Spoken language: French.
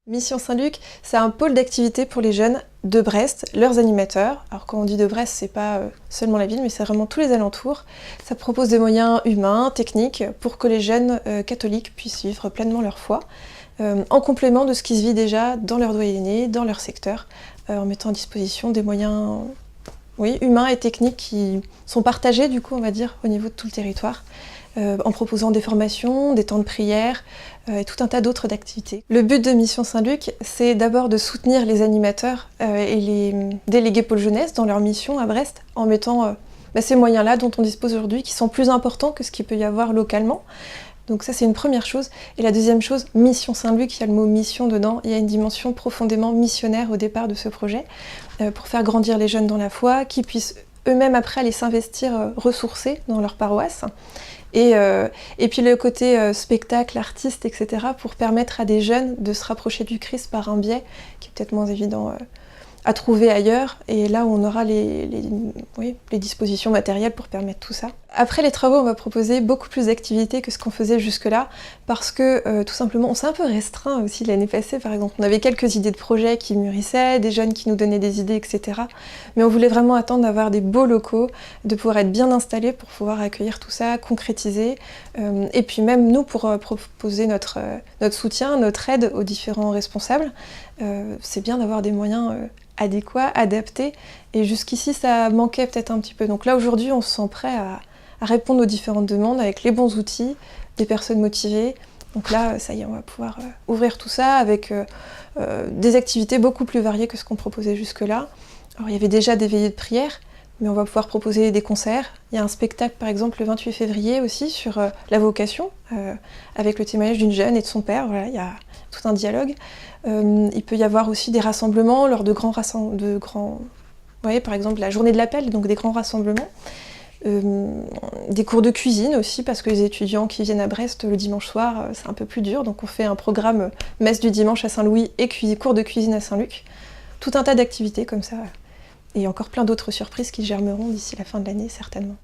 Mission Saint-Luc, c'est un pôle d'activité pour les jeunes de Brest, leurs animateurs. Alors quand on dit de Brest, c'est pas seulement la ville, mais c'est vraiment tous les alentours. Ça propose des moyens humains, techniques, pour que les jeunes catholiques puissent vivre pleinement leur foi, en complément de ce qui se vit déjà dans leur doyenné, dans leur secteur, en mettant à disposition des moyens humains et techniques qui sont partagés, du coup, on va dire, au niveau de tout le territoire. En proposant des formations, des temps de prière et tout un tas d'autres activités. Le but de Mission Saint-Luc, c'est d'abord de soutenir les animateurs et les délégués pôle jeunesse dans leur mission à Brest en mettant ces moyens-là dont on dispose aujourd'hui qui sont plus importants que ce qu'il peut y avoir localement. Donc ça c'est une première chose. Et la deuxième chose, Mission Saint-Luc, il y a le mot mission dedans, il y a une dimension profondément missionnaire au départ de ce projet pour faire grandir les jeunes dans la foi, qui puissent eux-mêmes après aller s'investir ressourcés dans leur paroisse. Et puis le côté spectacle, artiste, etc. pour permettre à des jeunes de se rapprocher du Christ par un biais qui est peut-être moins évident à trouver ailleurs, et là où on aura les dispositions matérielles pour permettre tout ça. Après les travaux, on va proposer beaucoup plus d'activités que ce qu'on faisait jusque-là, parce que tout simplement, on s'est un peu restreint aussi l'année passée, par exemple. On avait quelques idées de projets qui mûrissaient, des jeunes qui nous donnaient des idées, etc. Mais on voulait vraiment attendre d'avoir des beaux locaux, de pouvoir être bien installés pour pouvoir accueillir tout ça, concrétiser, et puis même nous pour proposer notre soutien, notre aide aux différents responsables. C'est bien d'avoir des moyens adéquats, adaptés, et jusqu'ici ça manquait peut-être un petit peu. Donc là aujourd'hui on se sent prêt à répondre aux différentes demandes avec les bons outils, des personnes motivées. Donc là ça y est, on va pouvoir ouvrir tout ça avec des activités beaucoup plus variées que ce qu'on proposait jusque-là. Alors il y avait déjà des veillées de prière, mais on va pouvoir proposer des concerts. Il y a un spectacle par exemple le 28 février aussi sur la vocation, avec le témoignage d'une jeune et de son père. Voilà, il y a tout un dialogue. Il peut y avoir aussi des rassemblements lors de grands par exemple la journée de l'appel, donc des grands rassemblements. Des cours de cuisine aussi, parce que les étudiants qui viennent à Brest le dimanche soir, c'est un peu plus dur, donc on fait un programme messe du dimanche à Saint-Louis et cours de cuisine à Saint-Luc. Tout un tas d'activités comme ça, et encore plein d'autres surprises qui germeront d'ici la fin de l'année certainement.